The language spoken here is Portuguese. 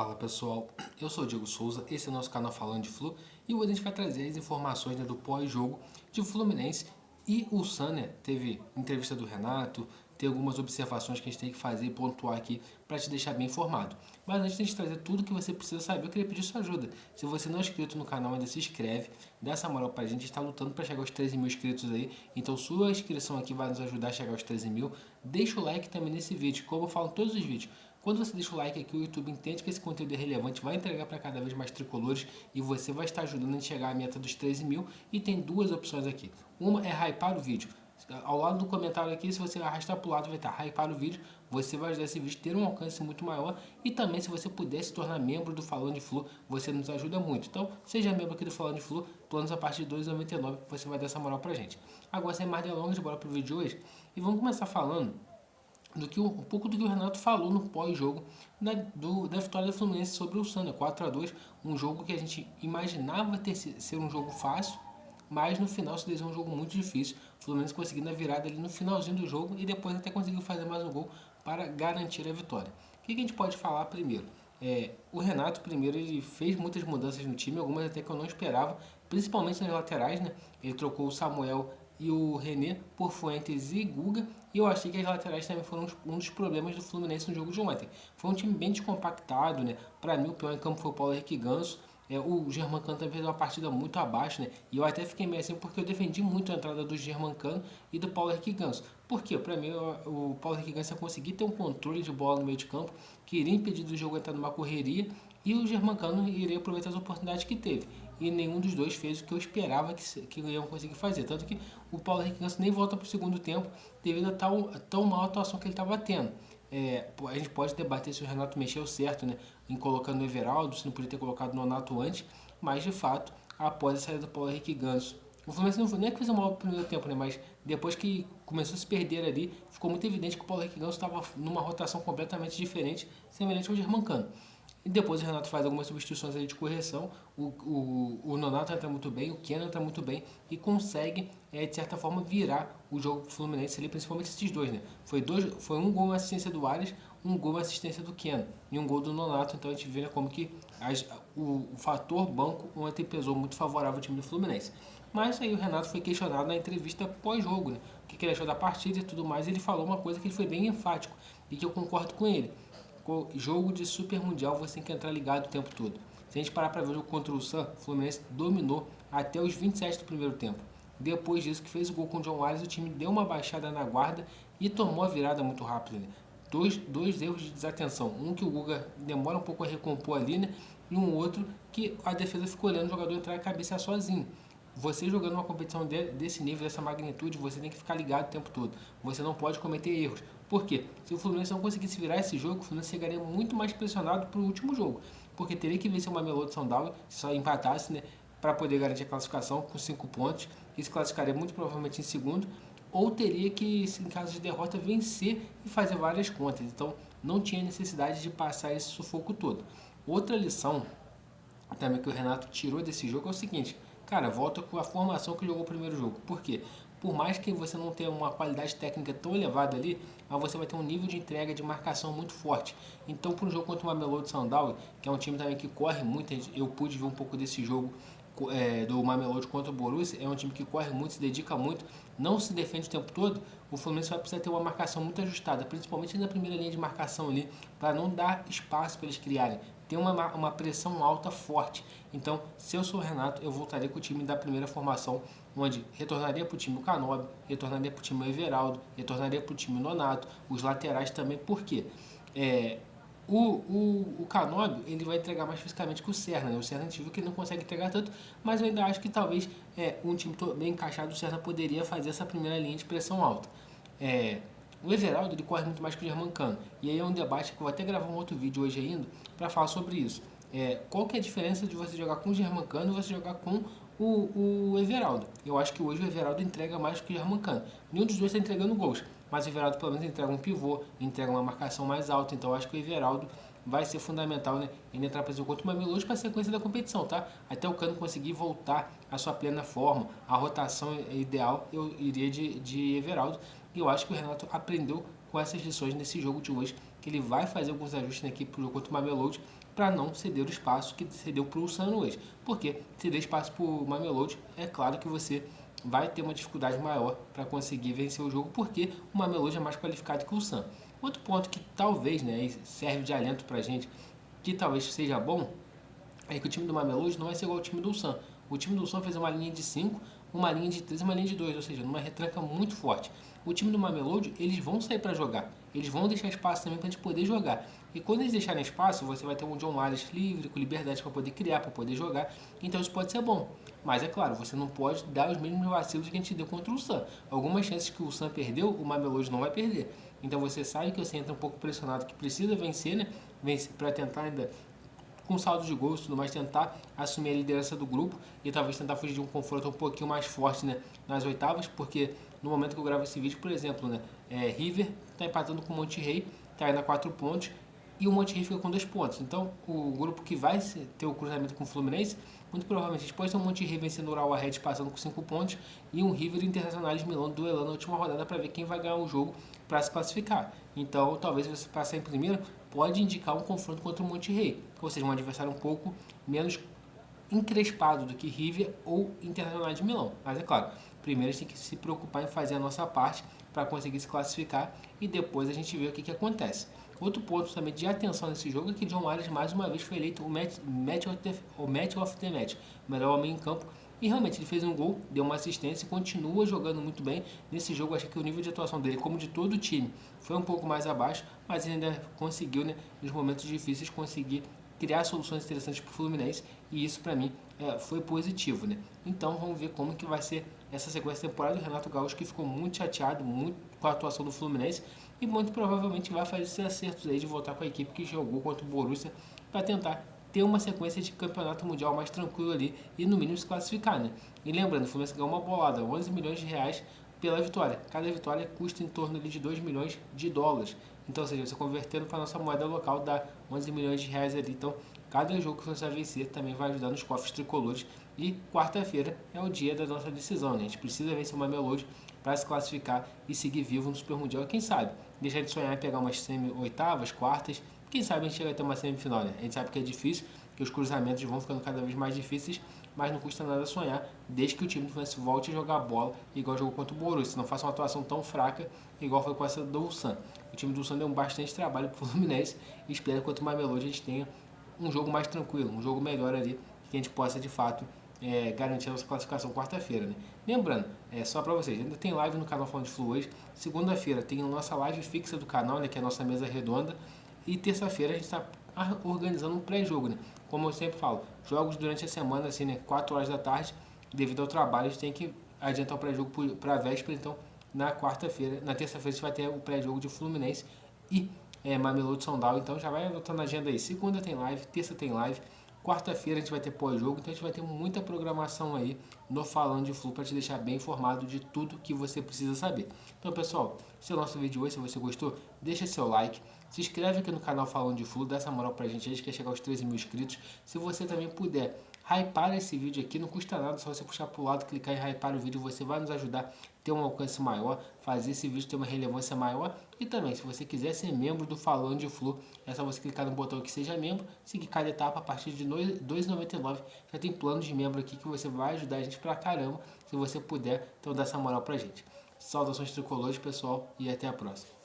Fala pessoal, eu sou o Diego Souza, esse é o nosso canal Falando de Flu e hoje a gente vai trazer as informações do pós-jogo de Fluminense e o Sun, teve entrevista do Renato, tem algumas observações que a gente tem que fazer e pontuar aqui para te deixar bem informado. Mas antes de a gente trazer tudo que você precisa saber, eu queria pedir sua ajuda. Se você não é inscrito no canal ainda, se inscreve, dá essa moral pra gente, a gente está lutando para chegar aos 13 mil inscritos aí, então sua inscrição aqui vai nos ajudar a chegar aos 13 mil. Deixa o like também nesse vídeo, como eu falo em todos os vídeos. Quando você deixa o like aqui, o YouTube entende que esse conteúdo é relevante, vai entregar para cada vez mais tricolores e você vai estar ajudando a gente chegar à meta dos 13 mil. E tem duas opções aqui. Uma é hypar o vídeo. Ao lado do comentário aqui, se você arrastar para o lado, vai estar hypar o vídeo. Você vai ajudar esse vídeo a ter um alcance muito maior. E também, se você puder se tornar membro do Falando de Flu, você nos ajuda muito. Então, seja membro aqui do Falando de Flu, planos a partir de R$ 2,99, você vai dar essa moral pra gente. Agora, sem mais delongas, bora pro vídeo de hoje. E vamos começar falando um pouco do que o Renato falou no pós-jogo da vitória do Fluminense sobre o Santos, 4-2, um jogo que a gente imaginava ser um jogo fácil, mas no final se desenhou um jogo muito difícil. O Fluminense conseguindo a virada ali no finalzinho do jogo e depois até conseguiu fazer mais um gol para garantir a vitória. O que a gente pode falar primeiro? O Renato, primeiro, ele fez muitas mudanças no time, algumas até que eu não esperava, principalmente nas laterais, né? Ele trocou o Samuel e o René por Fuentes e Guga, e eu achei que as laterais também foram um dos problemas do Fluminense no jogo de ontem. Foi um time bem descompactado, né? Para mim, o pior em campo foi o Paulo Henrique Ganso. O Germancano também fez uma partida muito abaixo, né? E eu até fiquei meio assim porque eu defendi muito a entrada do Germancano e do Paulo Henrique Ganso. Por quê? Para mim, o Paulo Henrique Ganso ia conseguir ter um controle de bola no meio de campo, que iria impedir do jogo entrar numa correria, e o Germancano iria aproveitar as oportunidades que teve. E nenhum dos dois fez o que eu esperava que iam conseguir fazer. Tanto que o Paulo Henrique Ganso nem volta para o segundo tempo devido a tão mal atuação que ele estava tendo. A gente pode debater se o Renato mexeu certo, né, em colocando o Everaldo, se não podia ter colocado o Nonato antes, mas de fato, após a saída do Paulo Henrique Ganso, o Fluminense não foi nem que fez um mal no primeiro tempo, né, mas depois que começou a se perder ali, ficou muito evidente que o Paulo Henrique Ganso estava numa rotação completamente diferente, semelhante ao Germancano. E depois o Renato faz algumas substituições ali de correção. O Nonato entra muito bem, o Keno entra muito bem e consegue, de certa forma, virar o jogo do Fluminense ali, principalmente esses dois, né? Foi um gol, uma assistência do Ares, um gol, uma assistência do Keno e um gol do Nonato. Então a gente vê, né, como que o fator banco ontem pesou muito favorável ao time do Fluminense. Mas aí o Renato foi questionado na entrevista pós-jogo, né? O que ele achou da partida e tudo mais. Ele falou uma coisa que ele foi bem enfático e que eu concordo com ele. Jogo de Super Mundial, você tem que entrar ligado o tempo todo. Se a gente parar para ver o jogo contra o Sun, o Fluminense dominou até os 27 do primeiro tempo. Depois disso, que fez o gol com o John Wallace, o time deu uma baixada na guarda e tomou a virada muito rápido, né? Dois erros de desatenção. Um que o Guga demora um pouco a recompor ali, né? E um outro que a defesa ficou olhando o jogador entrar e cabecear sozinho. Você jogando uma competição desse nível, dessa magnitude, você tem que ficar ligado o tempo todo. Você não pode cometer erros. Por quê? Se o Fluminense não conseguisse virar esse jogo, o Fluminense chegaria muito mais pressionado para o último jogo. Porque teria que vencer o Mamelodi Sundowns, se só empatasse, né, para poder garantir a classificação com 5 pontos. E se classificaria muito provavelmente em segundo. Ou teria que, em caso de derrota, vencer e fazer várias contas. Então, não tinha necessidade de passar esse sufoco todo. Outra lição também que o Renato tirou desse jogo é o seguinte: cara, volta com a formação que jogou o primeiro jogo. Por quê? Por mais que você não tenha uma qualidade técnica tão elevada ali, mas você vai ter um nível de entrega de marcação muito forte. Então, para um jogo contra o Mamelodi Sundowns, que é um time também que corre muito, eu pude ver um pouco desse jogo do Mamelodi contra o Borussia, é um time que corre muito, se dedica muito, não se defende o tempo todo. O Fluminense vai precisar ter uma marcação muito ajustada, principalmente na primeira linha de marcação ali, para não dar espaço para eles criarem. Tem uma pressão alta forte. Então, se eu sou o Renato, eu voltaria com o time da primeira formação, onde retornaria para o time o Canobi, retornaria para o time o Everaldo, retornaria para o time o Nonato, os laterais também. Por quê? O Canobi, ele vai entregar mais fisicamente que o Serna, né? O Serna a gente viu que ele não consegue entregar tanto, mas eu ainda acho que talvez um time bem encaixado, o Serna poderia fazer essa primeira linha de pressão alta. O Everaldo, ele corre muito mais que o Germancano. E aí é um debate que eu vou até gravar um outro vídeo hoje ainda para falar sobre isso. Qual que é a diferença de você jogar com o Germancano e você jogar com o Everaldo? Eu acho que hoje o Everaldo entrega mais que o Germancano. Nenhum dos dois está entregando gols, mas o Everaldo pelo menos entrega um pivô, entrega uma marcação mais alta. Então eu acho que o Everaldo vai ser fundamental, né? Ele entrar para o contra o Mamelodi para a sequência da competição, tá? Até o Cano conseguir voltar à sua plena forma, a rotação ideal, eu iria de Everaldo. E eu acho que o Renato aprendeu com essas lições nesse jogo de hoje que ele vai fazer alguns ajustes na equipe pro jogo contra o Mamelodi para não ceder o espaço que cedeu para o Sun hoje. Porque ceder espaço para o Mamelodi, é claro que você vai ter uma dificuldade maior para conseguir vencer o jogo, porque o Mamelodi é mais qualificado que o Sun. Outro ponto que talvez, né, serve de alento para a gente, que talvez seja bom, é que o time do Mamelodi não vai ser igual ao time do Ulsan. O time do Ulsan fez uma linha de 5, uma linha de 3 e uma linha de 2, ou seja, numa retranca muito forte. O time do Mamelodi, eles vão sair para jogar. Eles vão deixar espaço também para a gente poder jogar. E quando eles deixarem espaço, você vai ter um John Wallace livre, com liberdade para poder criar, para poder jogar. Então isso pode ser bom. Mas é claro, você não pode dar os mesmos vacilos que a gente deu contra o Ulsan. Algumas chances que o Ulsan perdeu, o Mamelodi não vai perder. Então você sabe que você entra um pouco pressionado, que precisa vencer, né? Vencer para tentar ainda com saldo de gols e tudo mais, tentar assumir a liderança do grupo e talvez tentar fugir de um confronto um pouquinho mais forte, né, nas oitavas, porque no momento que eu gravo esse vídeo, por exemplo, né, River está empatando com o Monterrey, está indo a 4 pontos, e o Monterrey fica com 2 pontos. Então, o grupo que vai ter o cruzamento com o Fluminense, muito provavelmente a gente pode ter um Monterrey vencendo o Ural Red passando com 5 pontos e um River Internacional de Milão duelando na última rodada para ver quem vai ganhar o jogo para se classificar. Então, talvez você passar em primeiro pode indicar um confronto contra o Monterrey, ou seja, um adversário um pouco menos encrespado do que River ou Internacional de Milão. Mas é claro, primeiro a gente tem que se preocupar em fazer a nossa parte para conseguir se classificar e depois a gente vê o que acontece. Outro ponto também de atenção nesse jogo é que John Arias mais uma vez foi eleito o match of the match, o melhor homem em campo. E realmente ele fez um gol, deu uma assistência e continua jogando muito bem. Nesse jogo, acho que o nível de atuação dele, como de todo o time, foi um pouco mais abaixo, mas ele ainda conseguiu, né, nos momentos difíceis, conseguir criar soluções interessantes para o Fluminense, e isso para mim foi positivo, né? Então vamos ver como que vai ser essa sequência de temporada. O Renato Gaúcho, que ficou muito chateado muito com a atuação do Fluminense, e muito provavelmente vai fazer esses acertos aí de voltar com a equipe que jogou contra o Borussia para tentar ter uma sequência de campeonato mundial mais tranquilo ali e no mínimo se classificar, né? E lembrando, o Fluminense ganhou uma bolada, 11 milhões de reais pela vitória. Cada vitória custa em torno ali de 2 milhões de dólares. Então, ou seja, você convertendo para a nossa moeda local dá 11 milhões de reais ali. Então, cada jogo que você vai vencer também vai ajudar nos cofres tricolores. E quarta-feira é o dia da nossa decisão, né? A gente precisa vencer o Mamelodi para se classificar e seguir vivo no Super Mundial. Quem sabe deixar de sonhar em pegar umas oitavas, quartas. Quem sabe a gente chega até uma semifinal, né? A gente sabe que é difícil, que os cruzamentos vão ficando cada vez mais difíceis, mas não custa nada sonhar, desde que o time do Fluminense volte a jogar bola, igual jogou contra o Borussia, não faça uma atuação tão fraca, igual foi com essa do Ulsan. O time do Ulsan deu bastante trabalho para o Fluminense e espero que contra o Mamelodi a gente tenha um jogo mais tranquilo, um jogo melhor ali, que a gente possa de fato garantir a nossa classificação quarta-feira, né? Lembrando, só para vocês, ainda tem live no canal Falando de Flu hoje, segunda-feira tem a nossa live fixa do canal, né, que é a nossa mesa redonda, e terça-feira a gente está organizando um pré-jogo, né? Como eu sempre falo, jogos durante a semana, assim, né, 4 horas da tarde, devido ao trabalho, a gente tem que adiantar o pré-jogo para a véspera, então na quarta-feira, na terça-feira a gente vai ter o pré-jogo de Fluminense e Mamelodi Sundowns, então já vai anotando a agenda aí, segunda tem live, terça tem live, quarta-feira a gente vai ter pós-jogo, então a gente vai ter muita programação aí no Falando de Flu para te deixar bem informado de tudo que você precisa saber. Então, pessoal, esse é o nosso vídeo hoje. Se você gostou, deixa seu like, se inscreve aqui no canal Falando de Flu, dá essa moral pra gente, a gente quer chegar aos 13 mil inscritos. Se você também puder hypar esse vídeo aqui, não custa nada, só você puxar pro lado, clicar em hypar o vídeo, você vai nos ajudar a ter um alcance maior, fazer esse vídeo ter uma relevância maior. E também, se você quiser ser membro do Falando de Flu, é só você clicar no botão que seja membro, seguir cada etapa a partir de R$ 2,99. Já tem plano de membro aqui que você vai ajudar a gente pra caramba, se você puder, então dá essa moral pra gente. Saudações tricolores, pessoal, e até a próxima.